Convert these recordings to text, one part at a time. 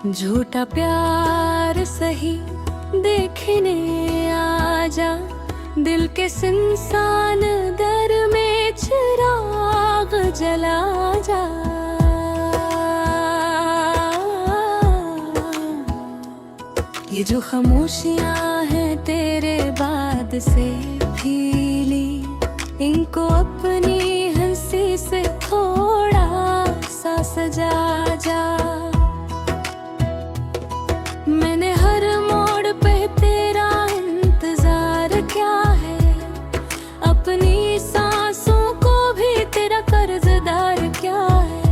झूठा प्यार सही देखने आजा, दिल के सुनसान दर में चिराग जला जा। ये जो खामोशियां हैं तेरे बाद से भीली, इनको अपनी हंसी से थोड़ा सा सजा जा। मैंने हर मोड़ पे तेरा इंतजार क्या है, अपनी सांसों को भी तेरा कर्जदार क्या है।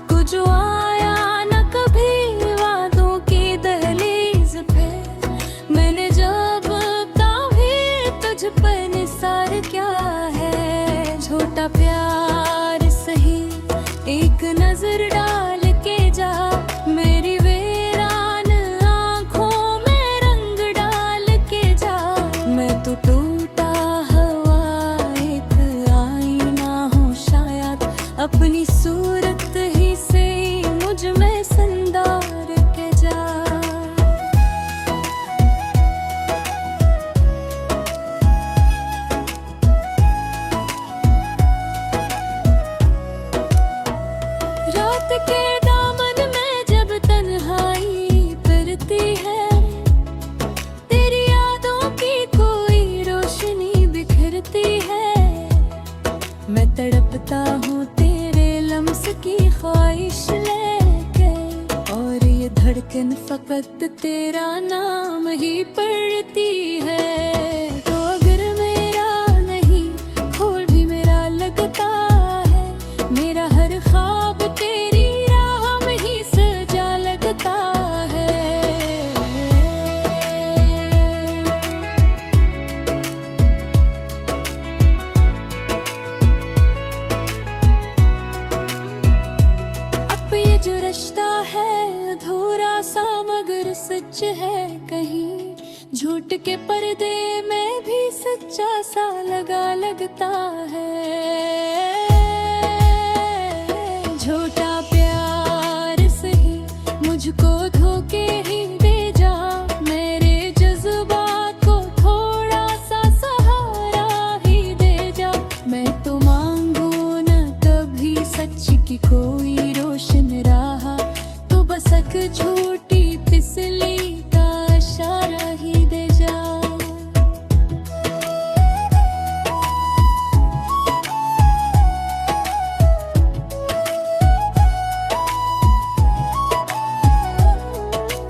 कुछ आया न कभी वादों की दहलीज पे, मैंने जब कभी तुझ पर निसार क्या है। छोटा प्यार सही एक नजर डाल के जा, मेरी वीरान आंखों में रंग डाल के जा। मैं तो टूटा हवा एक आईना हूँ शायद, अपनी सूरत ही से मुझ में संदार के जा। रात के दामन में जब तन्हाई फिरती है, तेरी यादों की कोई रोशनी बिखरती है। मैं तड़पता हूँ तेरे लम्स की ख्वाहिश लेके, और ये धड़कन फकत तेरा नाम ही पढ़ती है। तो अगर मेरा नहीं खोल भी मेरा लगता है, मेरा हर ख्वाब तेरी राह में ही सजा लगता है। अब ये जो रिश्ता है अधूरा सा मगर सच है कहीं, झूठ के पर्दे में भी सच्चा सा लगता है। झूठा प्यार सही मुझको धोखे ही दे जा, मेरे जज्बात को थोड़ा सा सहारा ही दे जा। मैं तो मांगू न कभी सच की कोई रोशन राह, तो बस एक झूठी फिसली का इशारा ही दे जा।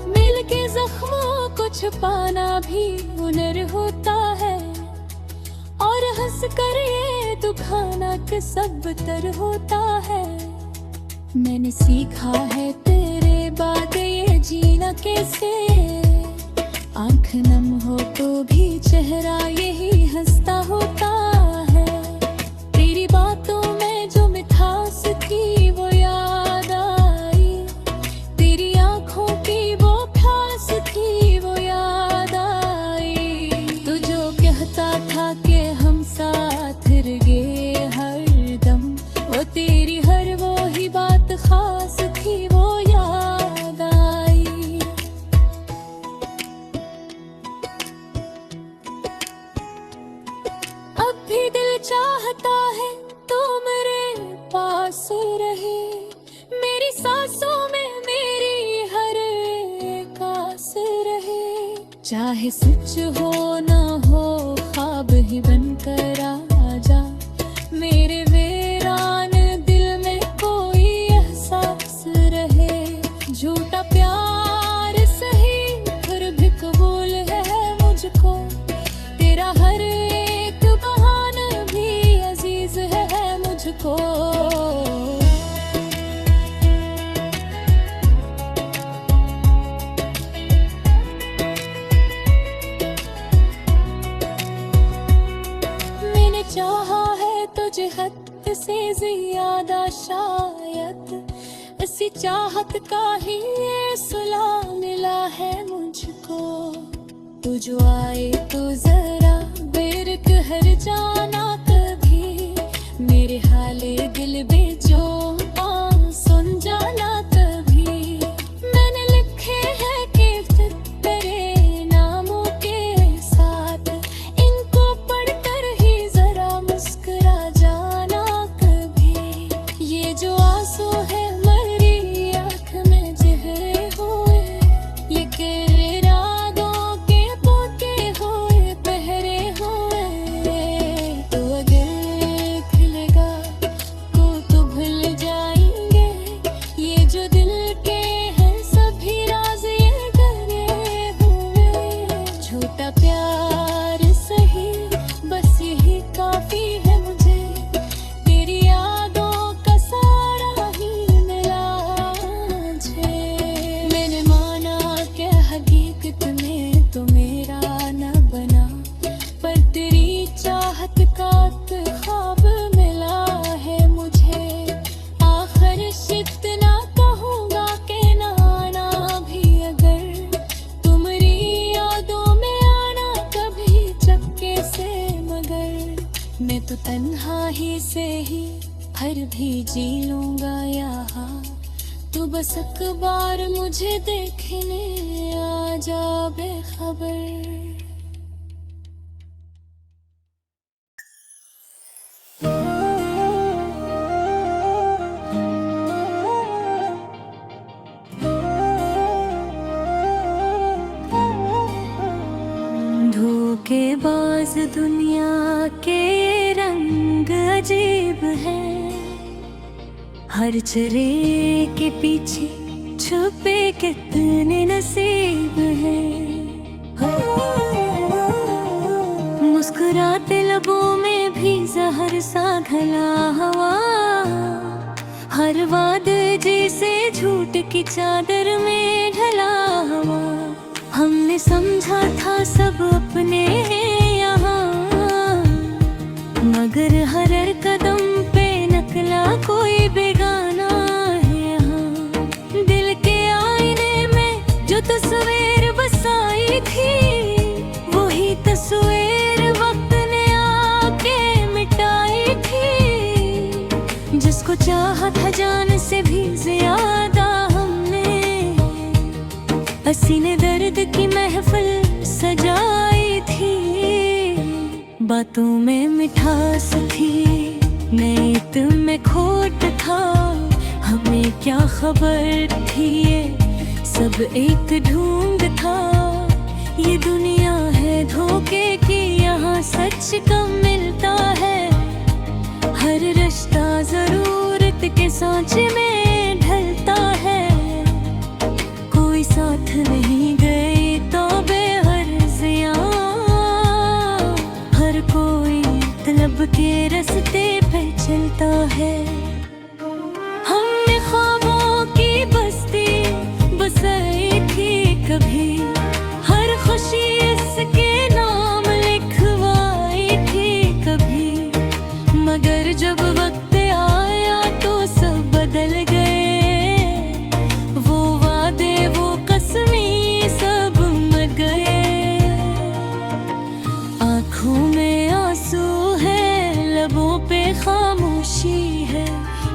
मिल के जख्मों को छुपाना भी हुनर होता है, और हंस कर ये दुखाना के सब तर होता है। मैंने सीखा है तेरे बाद ये जीना कैसे, आंख नम हो तो भी चेहरा यही हंसता होता है। तेरी बातों में जो मिठास थी वो याद आई, तेरी आंखों की वो प्यास थी वो याद आई। तू जो कहता था कि हम साथ रहे हरदम, वो तेरी हर वो ही बात खास थी वो याद आई। अब भी दिल चाहता है तो मेरे पास रहे, मेरी सांसों में मेरी हर एक आस रहे। चाहे सच हो ना हो ख्वाब ही बनकर आजा, मेरे वीरान दिल में कोई एहसास रहे। झूठा प्यार सही फिर भी कबूल है मुझको, तेरा हर एक बहाना भी अजीज है मुझको। मैंने चाहा है तुझे हद से ज्यादा शायद, इसी चाहत का ही ये सुला मिला है मुझको। तू जो आए तो जरा बेरकहर जाना कभी, मेरे हाले दिल बेजो सुन जाना कभी। मैंने तो तन्हाई से ही हर भी जी लूंगा यहाँ। तू बस एक बार मुझे देखने आ जा बेखबर। धोखेबाज दुनिया के रंग अजीब है, हर चेहरे के पीछे छुपे कितने नसीब हैं। मुस्कुराते लबों में भी जहर सा घला हवा, हर वादे जिसे झूठ की चादर में ढला हवा। हमने समझा था सब अपने यहाँ, मगर हर कदम पे नकला कोई बेगाना है यहाँ। दिल के आईने में जो तस्वीर बसाई थी, वही तस्वीर वक्त ने आके मिटाई थी। जिसको चाहा था जान से भी ज्यादा हमने, हसीने दर्द की महफिल सजाई थी। बातों में मिठास थी, नीयत में खोट था। हमें क्या खबर थी ये सब एक ढूंढ था। ये दुनिया है धोखे की, यहाँ सच कम मिलता है। हर रिश्ता जरूरत के सांचे में ढलता है। कोई साथ नहीं गई तो बेगर्जियां, हर कोई तलब के रास्ते पे चलता है। हमने ख्वाबों की बस्ती बसाई थी कभी, हर खुशी इसके नाम लिखवाई थी कभी। मगर जब वक्त आया तो सब बदल गए, वो वादे वो कसमी सब मर गए। आँखों में आंसू है, लबों पे खामोशी है।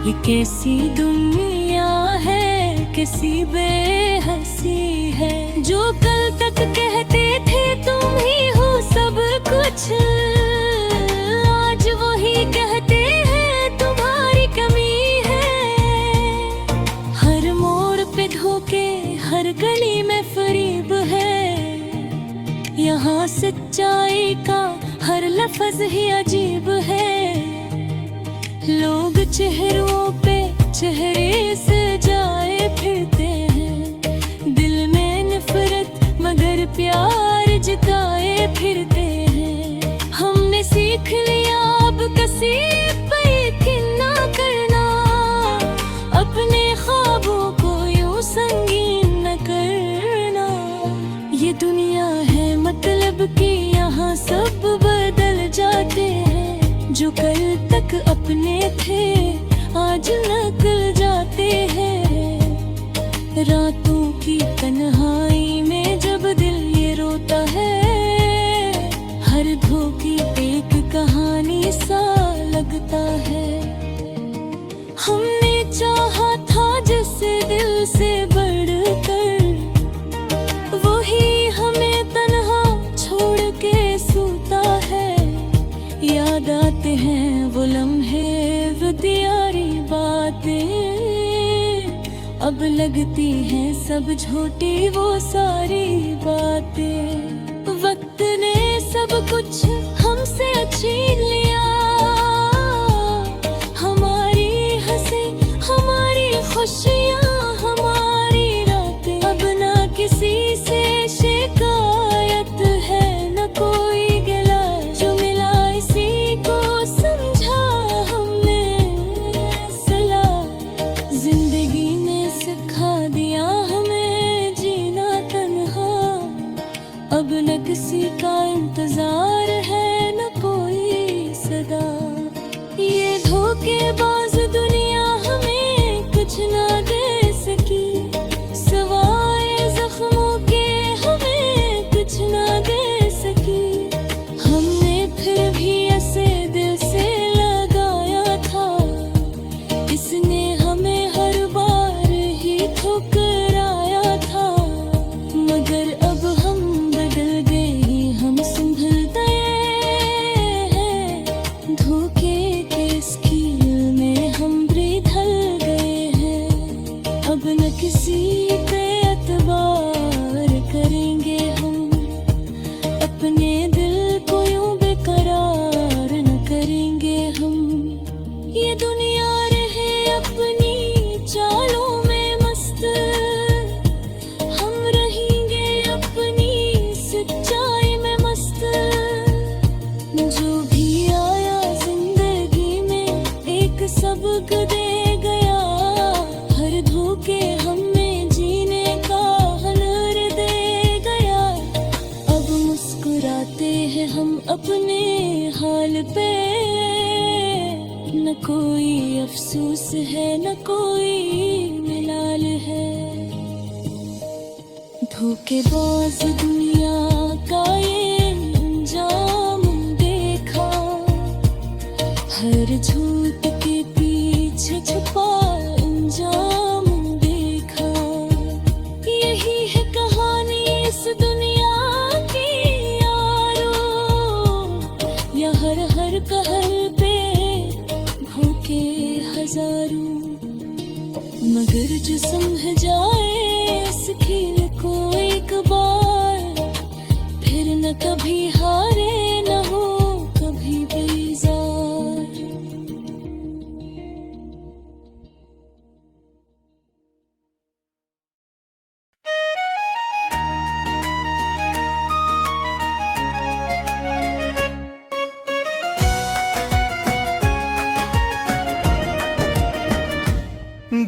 ये कैसी दुनिया है, कैसी बेहसी है। जो कल तक कहते थे तुम ही हो सब कुछ, आज वही कहते हैं तुम्हारी कमी है। हर मोड़ पे धोखे, हर गली में फरेब है। यहाँ सच्चाई का हर लफ्ज ही अजीब है। लोग चेहरों पे चेहरे सजाए फिरते हैं, दिल में नफरत मगर प्यार जताए फिरते हैं। हमने सीख लिया अब किसी पे यकीन ना करना, अपने ख्वाबों को यूं संगीन न करना। ये दुनिया है मतलब कि यहाँ सब बदल जाते हैं। जो कल तक अपने थे आज निकल जाते हैं। रातों की तन्हाई में जब दिल ये रोता है, हर धोखे एक कहानी सा लगता है। हमने चाहा था जिसे दिल से बढ़कर, वही हमें तन्हा छोड़ के सूता है। याद आते हैं वो लम्हे, वो प्यारी बातें, अब लगती हैं सब झूठी वो सारी बातें। वक्त ने सब कुछ हमसे छीन लिया, हमारी हंसी हमारी खुशियाँ हमारी रातें। अब ना किसी से शिकायत है न कोई गिला, जो मिला इसी को समझा हमने सला। जिंदगी ने सिखा दिया हमें जीना तन्हा, अब न किसी का इंतजार है न कोई सदा। ये धोखेबाज दुनिया हमें कुछ ना दे सकी, सवाए जख्मों के हमें कुछ ना दे सकी। हमने फिर भी ऐसे दिल से ये दुनिया रहे अपनी चालों में मस्त, हम रहेंगे अपनी सच्चाई में मस्त। जो भी आया जिंदगी में एक सबक दे गया, हर धोखे हमें जीने का हुनर दे गया। अब मुस्कुराते हैं हम अपने हाल पे, न कोई अफसोस है न कोई मिलाल है। धोखेबाज दुनिया का ये अंजाम देखा, हर झूठ के पीछे छुपा अंजाम देखा। यही है कहानी इस दुनिया की यारो, या हर कहर पे भूखे हजारों। मगर जो समझ जाए इस खेल को एक बार, फिर न कभी हारे न हो कभी बेजार।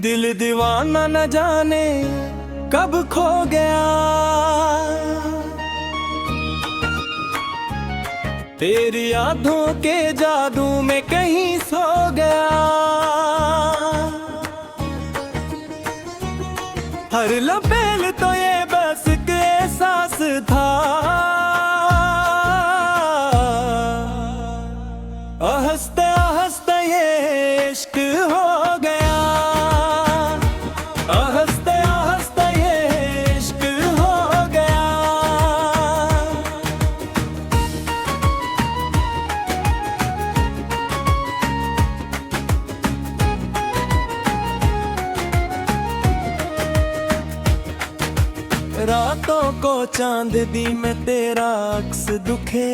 दिल दीवाना न जाने कब खो गया, तेरी यादों के जादू में कहीं सो गया। हर लपेल तो ये बस एक एहसास था, हंसते हंसते ये इश्क हो गया। हंसते हंसते ये इश्क हो गया। रातों को चांद दी में तेरा अक्स दुखे,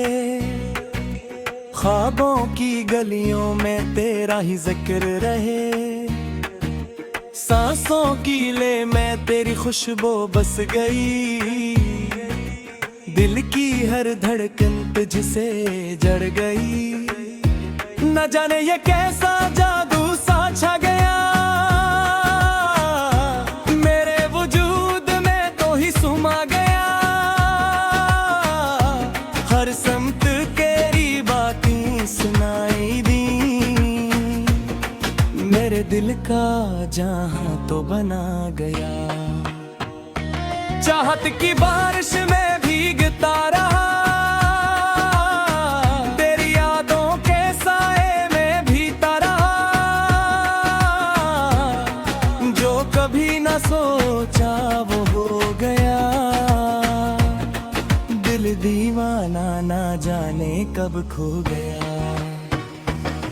ख्वाबों की गलियों में तेरा ही जिक्र रहे। सांसों की ले में तेरी खुशबू बस गई, दिल की हर धड़कन तुझसे जड़ गई। न जाने ये कैसा जादू सा छा गया, मेरे वजूद में तो ही सुमा गया। हर समत तेरी बातें सुनाई दी, मेरे दिल का जहां तो बना गया। चाहत की बारिश में भीगता रहा, तेरी यादों के साए में भीगता रहा। जो कभी न सोचा वो हो गया, दिल दीवाना ना जाने कब खो गया।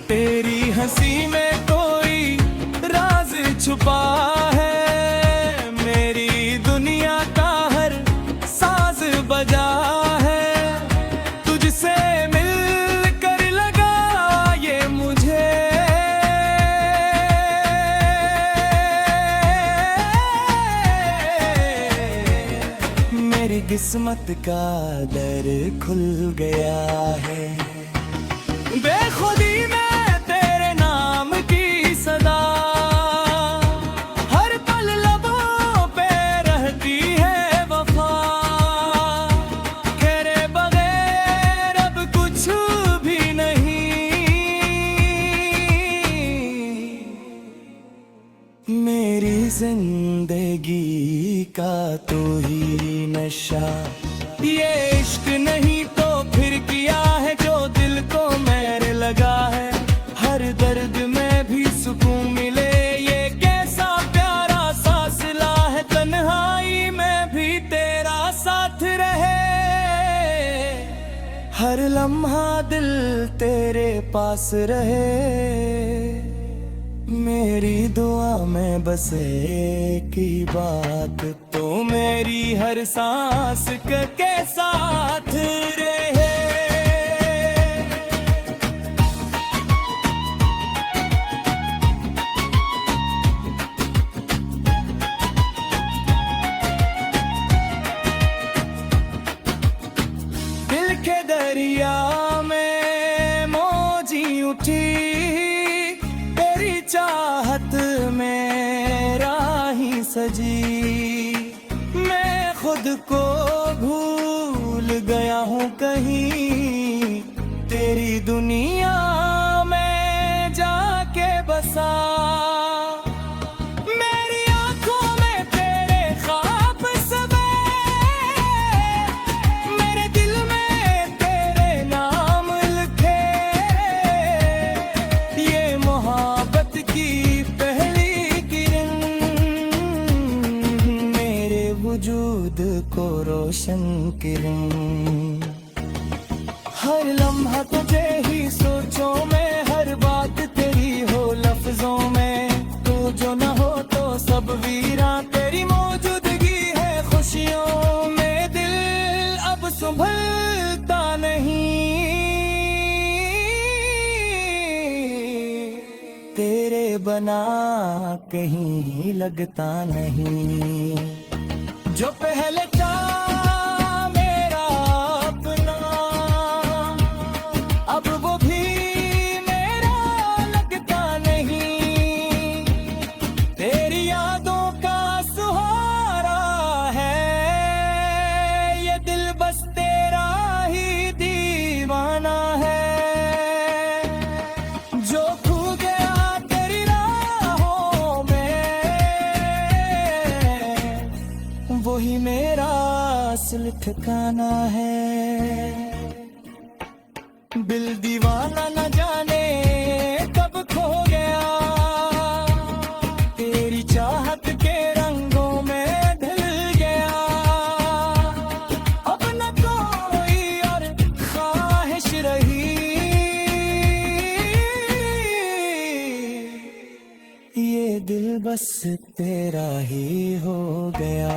तेरी हंसी में कोई राज छुपा है, मेरी दुनिया का हर साज बजा है। तुझसे मिल कर लगा ये मुझे, मेरी किस्मत का दर खुल गया है। बेखुदी में तेरे नाम की सदा, हर पल लबों पे रहती है वफा। तेरे बगैर अब कुछ भी नहीं, मेरी जिंदगी का तू ही नशा। ये इश्क नहीं तो फिर किया है जो दिल को मेरे लगा है। हर दर्द में भी सुकून मिले, ये कैसा प्यारा सा सिला है। तन्हाई में भी तेरा साथ रहे, हर लम्हा दिल तेरे पास रहे। मेरी दुआ में बस एक ही बात, तो मेरी हर सांस के साथ रहे। उठी तेरी चाहत में राही सजी। मैं खुद को भूल गया हूँ कहीं तेरी दुनिया में जाके बसा। मेरी आंखों में तेरे ख्वाब सवें, मेरे दिल में तेरे नाम लिखे। ये मोहब्बत की पहली किरण मेरे वजूद को रोशन किरण। हर लम्हा तुझे ही सोचो में, हर बात तेरी हो लफ्जों में। तू जो न हो तो सब वीरा तेरी मौजूदगी है खुशियों में। दिल अब संभलता नहीं तेरे बना कहीं लगता नहीं। जो पहले था मेरा अपना अब वो भी मेरा लगता नहीं। तेरी यादों का सहारा है ये दिल, बस तेरा ही दीवाना है। जो खो गया तेरी राहों में वही मेरा असल ठिकाना है। दिल दीवाना न जाने कब खो गया तेरी चाहत के रंगों में ढल गया। अब न कोई और ख्वाहिश रही ये दिल बस तेरा ही हो गया।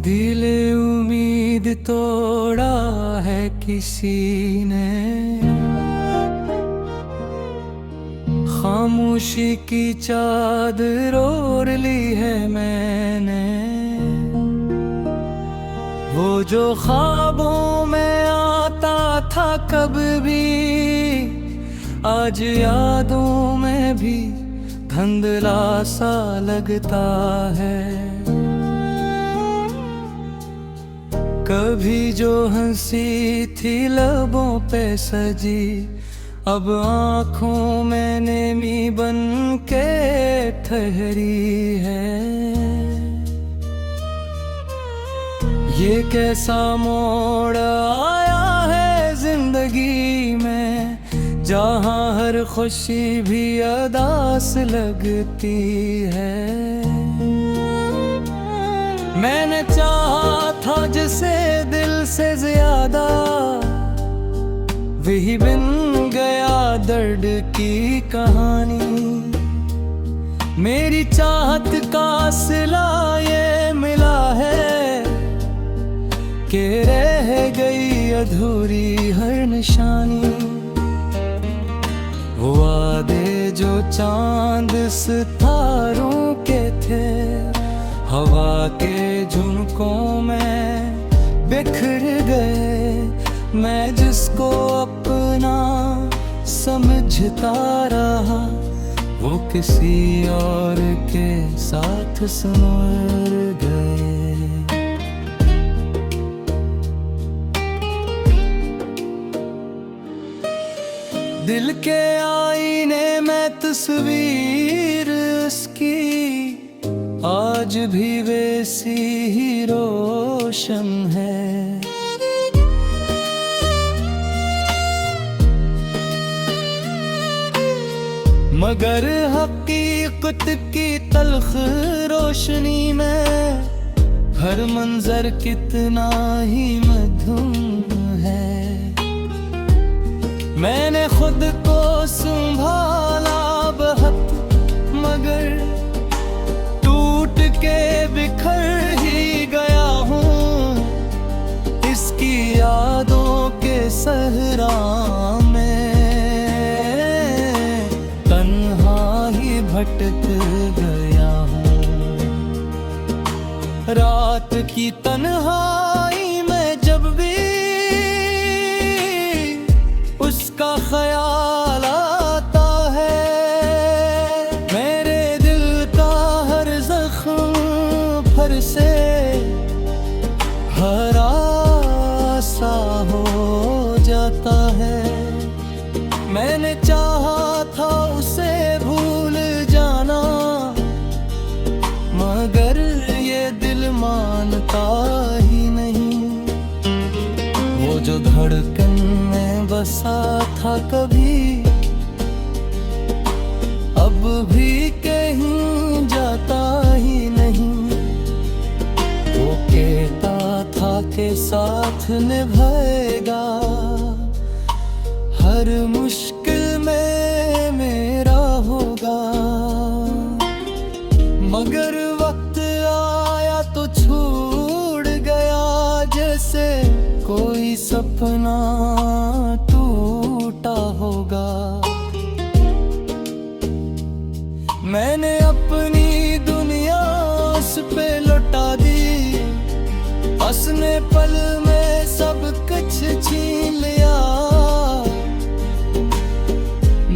दिल उम्मीद तोड़ा है किसी ने, खामोशी की चादर ओढ़ ली है मैंने। वो जो ख्वाबों में आता था कब भी आज यादों में भी धुंधला सा लगता है। कभी जो हंसी थी लबों पे सजी अब आँखों में नेमी बन के ठहरी है। ये कैसा मोड़ आया है जिंदगी में जहाँ हर खुशी भी अदास लगती है। मैंने चाहा था जिसे दिल से ज्यादा वही बिन गया दर्द की कहानी। मेरी चाहत का सिला ये मिला है कि रह गई अधूरी हर निशानी। वो वादे जो चांद सितारों के थे हवा के झुमकों में बिखर गए। मैं जिसको अपना समझता रहा वो किसी और के साथ संवर गए। दिल के आईने में तस्वीर उसकी आज भी वैसी ही रोशन है। मगर हकीकत किस्मत की तल्ख रोशनी में हर मंजर कितना ही मधुम है। मैंने खुद को संभाला बहुत, मगर टूट के बिखर ही गया हूँ इसकी यादों के सहरा में। तन्हा ही भटक गया हूँ रात की तन्हाई में, जब भी उसका ख्याल आता है। मेरे दिल का हर जख्म फिर से हरा सा हो जाता है। मैंने चाहा था उसे भूल जाना, मगर ये दिल मानता ही नहीं। वो जो धड़कन में बसा था कभी, अब भी कहीं जाता ही नहीं। वो कहता था के साथ निभाएगा, हर मुश्किल में मेरा होगा। मगर वक्त आया तो छूट गया, जैसे कोई सपना टूटा होगा। मैंने अपनी दुनिया उस पे लौटा दी, उसने पल में सब कुछ छीन लिया।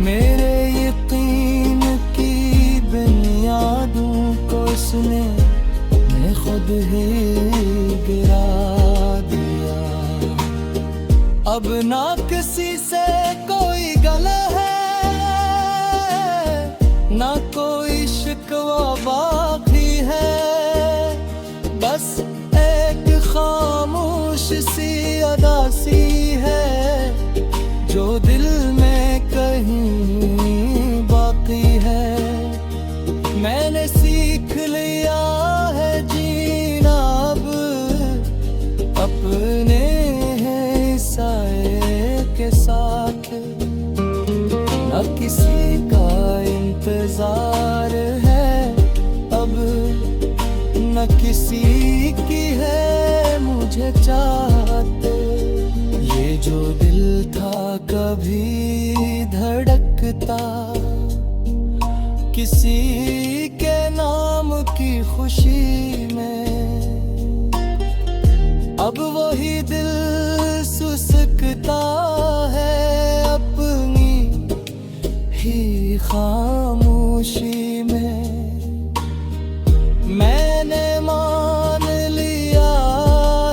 मेरे यकीन की बुनियादों को उसने खुद ही गिरा दिया। अब ना किसी से कोई गला है, ना कोई शिकवा बाकी है। बस एक खामोश सी अदा सी है, जो दिल में कहीं बाकी है। मैंने सीख लिया है जीना अब अपने साए के साथ। न किसी का इंतजार है अब, न किसी की है मुझे चाहते। ये जो दिल था कभी धड़कता किसी के नाम की खुशी में, अब वही दिल सुसकता है अपनी ही खामोशी में। मैंने मान लिया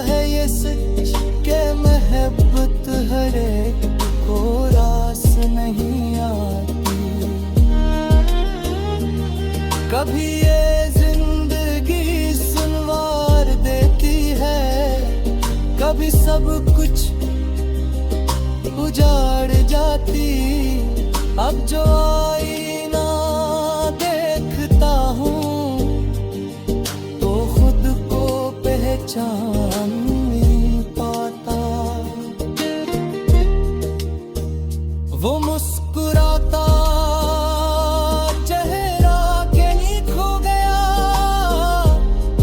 है ये सच के मोहब्बत हर एक को रास नहीं आती। कभी ये जिंदगी सुनवार देती है, कभी सब कुछ उजाड़ जाती। अब जो आईना देखता हूँ तो खुद को पहचान नहीं पाता। वो मुस्कुराता चेहरा कहीं खो गया,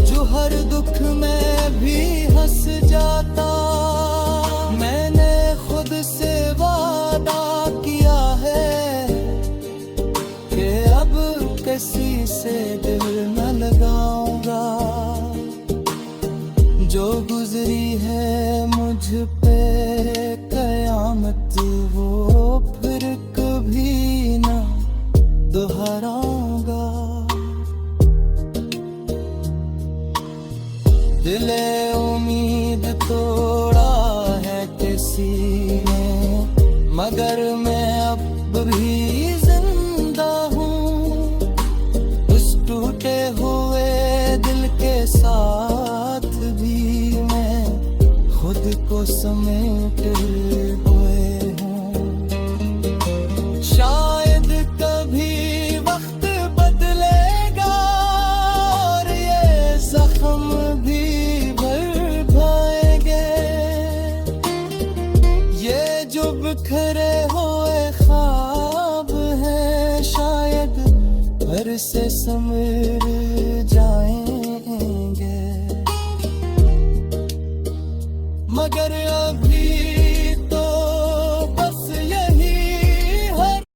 जो हर दुख में भी हंस जाता। मैंने खुद से वादा किया है कि अब किसी से दिल न लगाऊंगा। जो गुजरी है मुझ पे कयामत, वो फिर कभी ना दोहराऊंगा। दिले उम्मीद तोड़ा है किसी ने, मगर मैं अब भी जिंदा हूँ। उस टूटे हुए दिल के साथ भी मैं खुद को समेटे हुए हूँ। शायद कभी वक्त बदले से समर